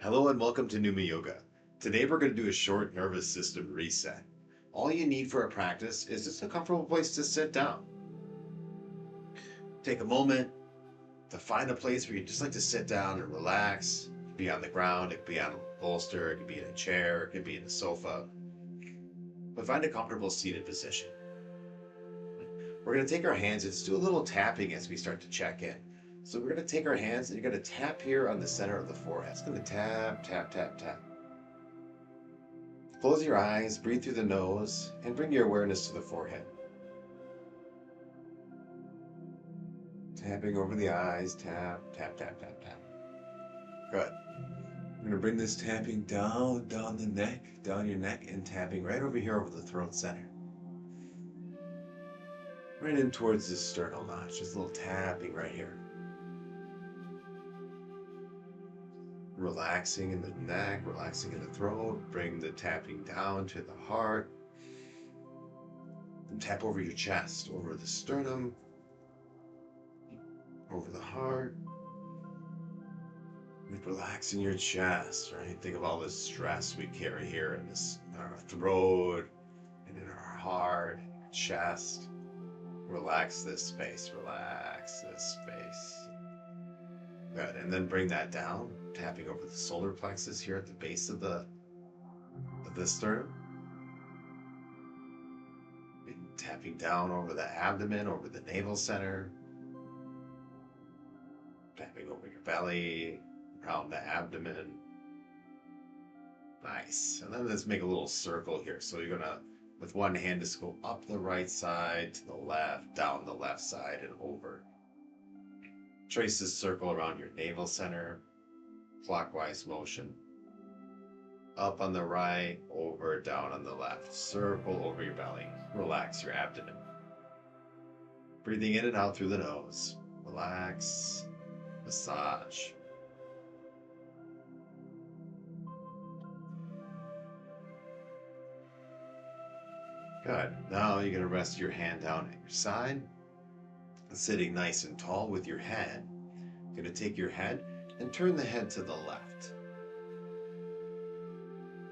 Hello and welcome to Pneuma Yoga. Today we're going to do a short nervous system reset. All you need for a practice is just a comfortable place to sit down. Take a moment to find a place where you just like to sit down and relax. It could be on the ground, it could be on a bolster, it could be in a chair, it could be in a sofa. But find a comfortable seated position. We're going to take our hands and just do a little tapping as we start to check in. So we're going to take our hands and you're going to tap here on the center of the forehead. It's going to tap, tap, tap, tap. Close your eyes, breathe through the nose, and bring your awareness to the forehead. Tapping over the eyes, tap, tap, tap, tap, tap. Good. I'm going to bring this tapping down the neck, down your neck, and tapping right over here over the throat center. Right in towards this sternal notch, just a little tapping right here. Relaxing in the neck, relaxing in the throat, bring the tapping down to the heart. And tap over your chest, over the sternum, over the heart. Relax in your chest, right? Think of all the stress we carry here in our throat and in our heart, chest. Relax this space, relax this space. Good, and then bring that down, tapping over the solar plexus here at the base of the sternum. And tapping down over the abdomen, over the navel center. Tapping over your belly, around the abdomen. Nice. And then let's make a little circle here. So you're gonna, with one hand, just go up the right side, to the left, down the left side, and over. Trace this circle around your navel center, clockwise motion. Up on the right, over, down on the left. Circle over your belly. Relax your abdomen. Breathing in and out through the nose. Relax. Massage. Good. Now you're going to rest your hand down at your side. Sitting nice and tall with your head. You're going to take your head and turn the head to the left.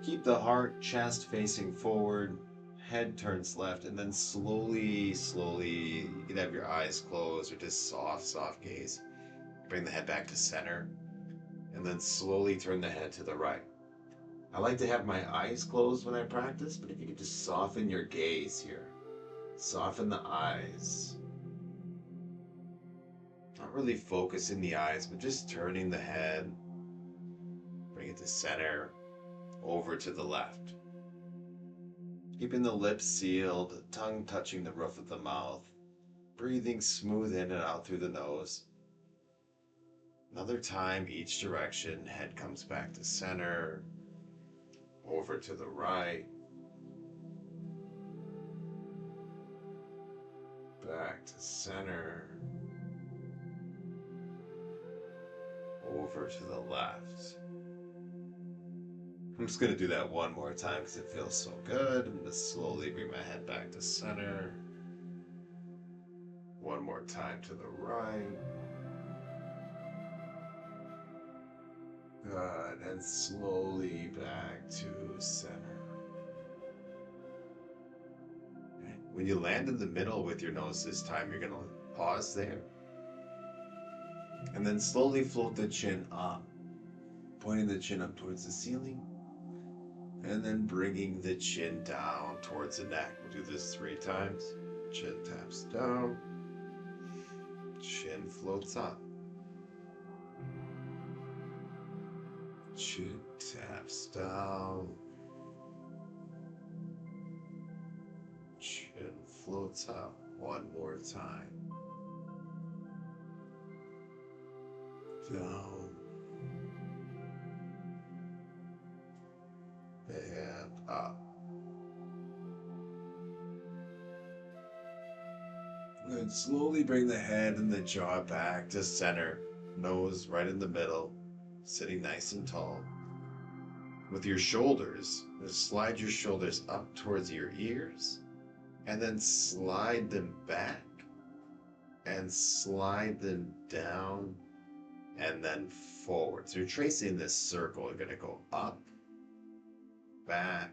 Keep the heart, chest facing forward, head turns left, and then slowly, you can have your eyes closed or just soft gaze. Bring the head back to center, and then slowly turn the head to the right. I like to have my eyes closed when I practice, but if you could just soften your gaze here. Soften the eyes. Not really focusing the eyes, but just turning the head. Bring it to center, over to the left. Keeping the lips sealed, tongue touching the roof of the mouth. Breathing smooth in and out through the nose. Another time, each direction, head comes back to center, over to the right, back to center, over to the left. I'm just going to do that one more time because it feels so good. I'm going to slowly bring my head back to center. One more time to the right. Good, and slowly back to center. Okay. When you land in the middle with your nose this time, you're going to pause there. And then slowly float the chin up, pointing the chin up towards the ceiling. And then bringing the chin down towards the neck. We'll do this 3 times. Chin taps down. Chin floats up. Chin taps down. Chin floats up. One more time. Down. And up. Good. Slowly bring the head and the jaw back to center. Nose right in the middle. Sitting nice and tall. With your shoulders, just slide your shoulders up towards your ears. And then slide them back. And slide them down and then forward. So you're tracing this circle. You're going to go up, back,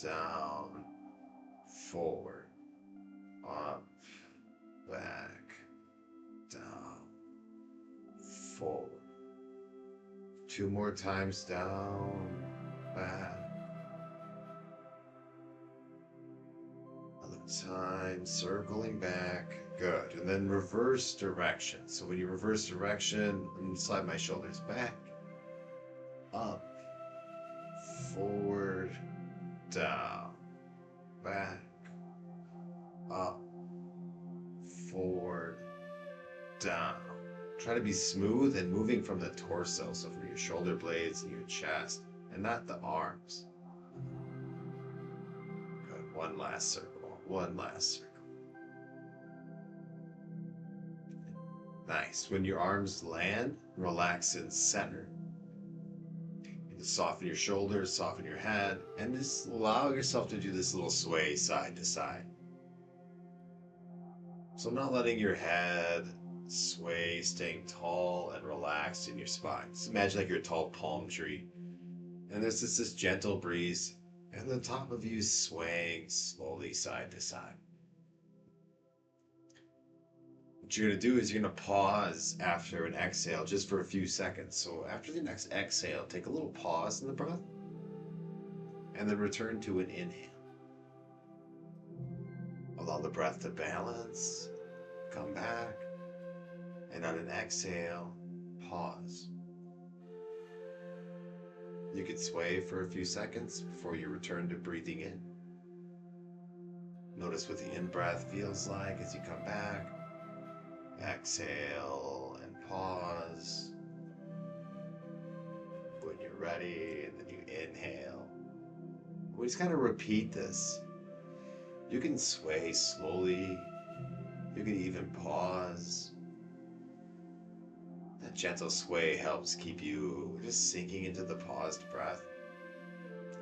down, forward, up, back, down, forward. 2 more times, down, back. Another time, circling back. Good. And then reverse direction. So when you reverse direction, I'm going to slide my shoulders back, up, forward, down, back, up, forward, down. Try to be smooth and moving from the torso, so from your shoulder blades and your chest, and not the arms. Good. One last circle. One last circle. Nice. When your arms land, relax in center. Soften your shoulders, soften your head, and just allow yourself to do this little sway side to side. So I'm not letting your head sway, staying tall and relaxed in your spine. Just imagine like you're a tall palm tree, and there's just this gentle breeze, and the top of you swaying slowly side to side. What you're going to do is you're going to pause after an exhale just for a few seconds. So after the next exhale, take a little pause in the breath and then return to an inhale. Allow the breath to balance, come back, and on an exhale, pause. You could sway for a few seconds before you return to breathing in. Notice what the in-breath feels like as you come back. Exhale and pause. When you're ready, and then you inhale. We just kind of repeat this. You can sway slowly. You can even pause. That gentle sway helps keep you just sinking into the paused breath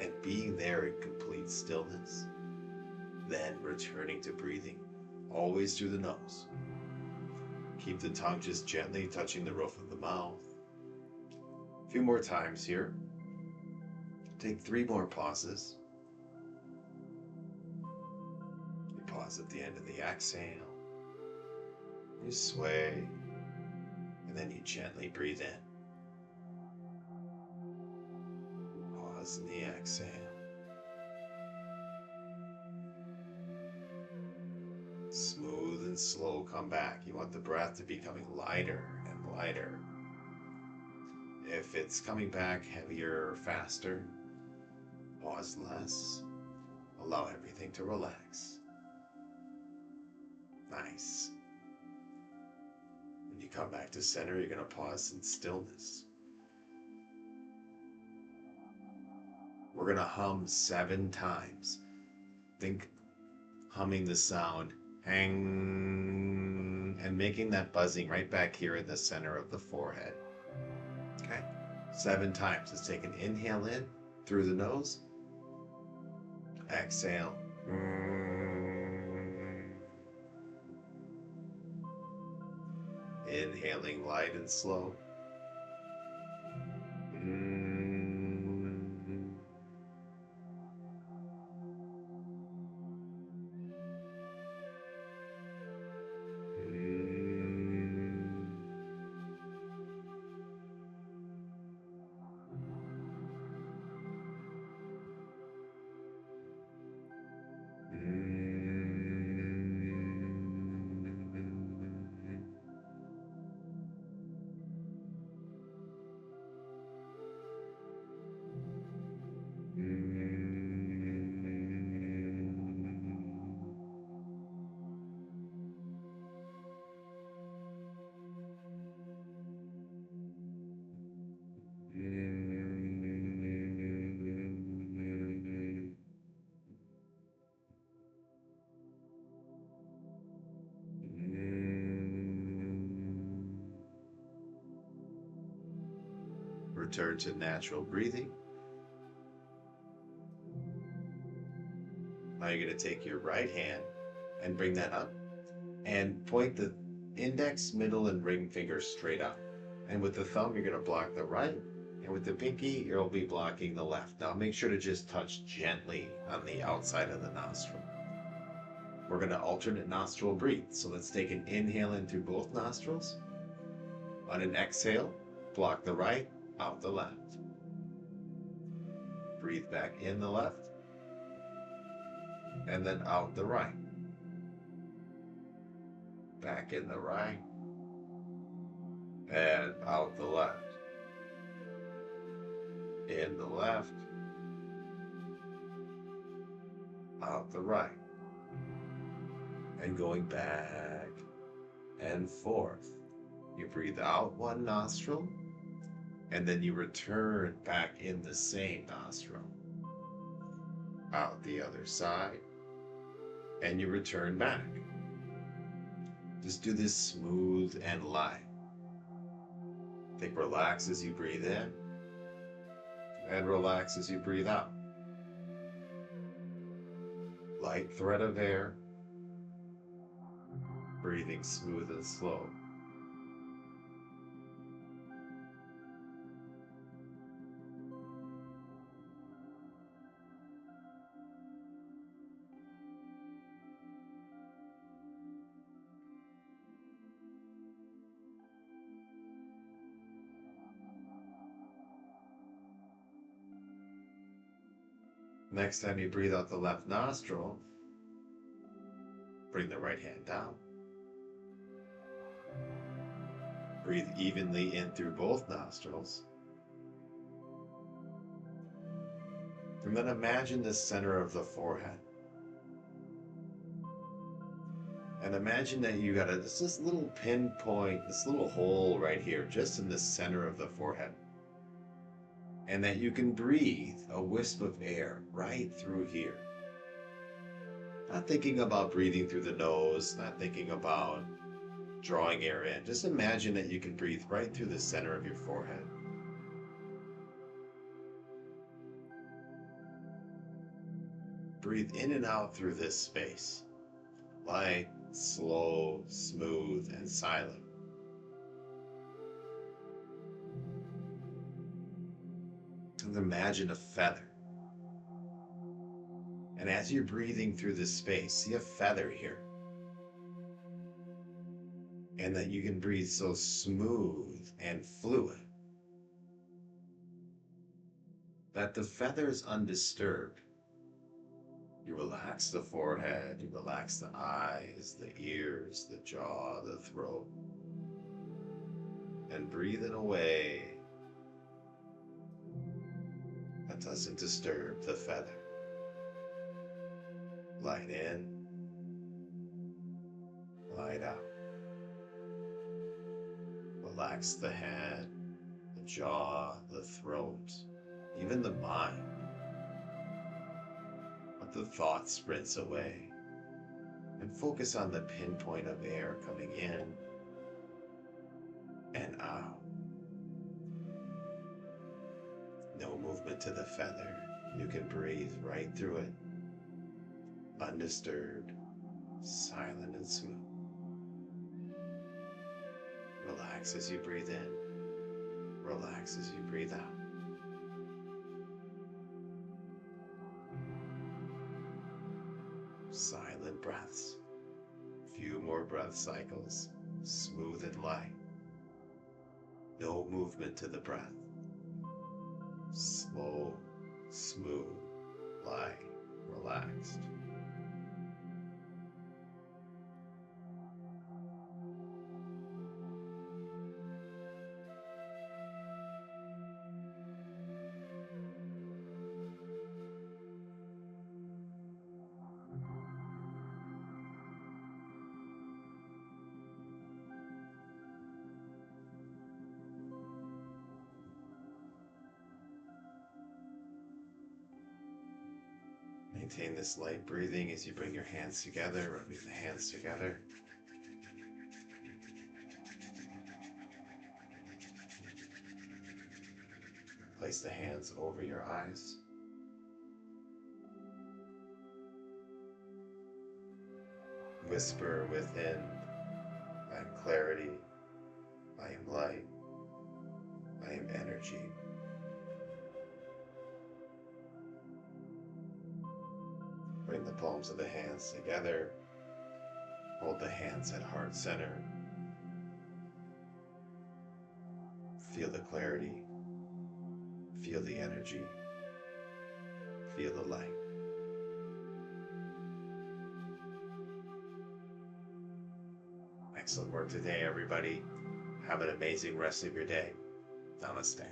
and being there in complete stillness. Then returning to breathing, always through the nose. Keep the tongue just gently touching the roof of the mouth. A few more times here. Take 3 more pauses. You pause at the end of the exhale. You sway, and then you gently breathe in. Pause in the exhale. Smooth and slow come back. You want the breath to be becoming lighter and lighter. If it's coming back heavier or faster, pause less. Allow everything to relax. Nice. When you come back to center, you're going to pause in stillness. We're going to hum 7 times. Think humming the sound. Hang, and making that buzzing right back here in the center of the forehead. Okay? 7 times. Let's take an inhale in through the nose. Exhale. Inhaling light and slow. Return to natural breathing. Now you're going to take your right hand and bring that up and point the Index, middle, and ring finger straight up. And with the thumb, you're going to block the right. And with the pinky, you'll be blocking the left. Now make sure to just touch gently on the outside of the nostril. We're going to alternate nostril breathe. So let's take an inhale in through both nostrils. On an exhale, block the right, out the left. Breathe back in the left, and then out the right. Back in the right, and out the left. In the left, out the right. And going back and forth. You breathe out one nostril, and then you return back in the same nostril. Out the other side, and you return back. Just do this smooth and light. Think relax as you breathe in, and relax as you breathe out. Light thread of air, breathing smooth and slow. Next time you breathe out the left nostril, bring the right hand down. Breathe evenly in through both nostrils. And then imagine the center of the forehead. And imagine that you got this little pinpoint, this little hole right here, just in the center of the forehead. And that you can breathe a wisp of air right through here. Not thinking about breathing through the nose, not thinking about drawing air in. Just imagine that you can breathe right through the center of your forehead. Breathe in and out through this space. Light, slow, smooth, and silent. And imagine a feather. And as you're breathing through this space, see a feather here. And that you can breathe so smooth and fluid that the feather is undisturbed. You relax the forehead, you relax the eyes, the ears, the jaw, the throat. And breathe in a way that doesn't disturb the feather. Light in, light out. Relax the head, the jaw, the throat, even the mind. Let the thoughts rinse away and focus on the pinpoint of air coming in and out. No movement to the feather. You can breathe right through it, undisturbed, silent and smooth. Relax as you breathe in. Relax as you breathe out. Silent breaths. Few more breath cycles. Smooth and light. No movement to the breath. Slow, smooth, light, relaxed. Maintain this light breathing as you bring your hands together, rubbing the hands together. Place the hands over your eyes. Whisper within and clarity. I am light. I am energy. Bring the palms of the hands together. Hold the hands at heart center. Feel the clarity. Feel the energy. Feel the light. Excellent work today, everybody. Have an amazing rest of your day. Namaste.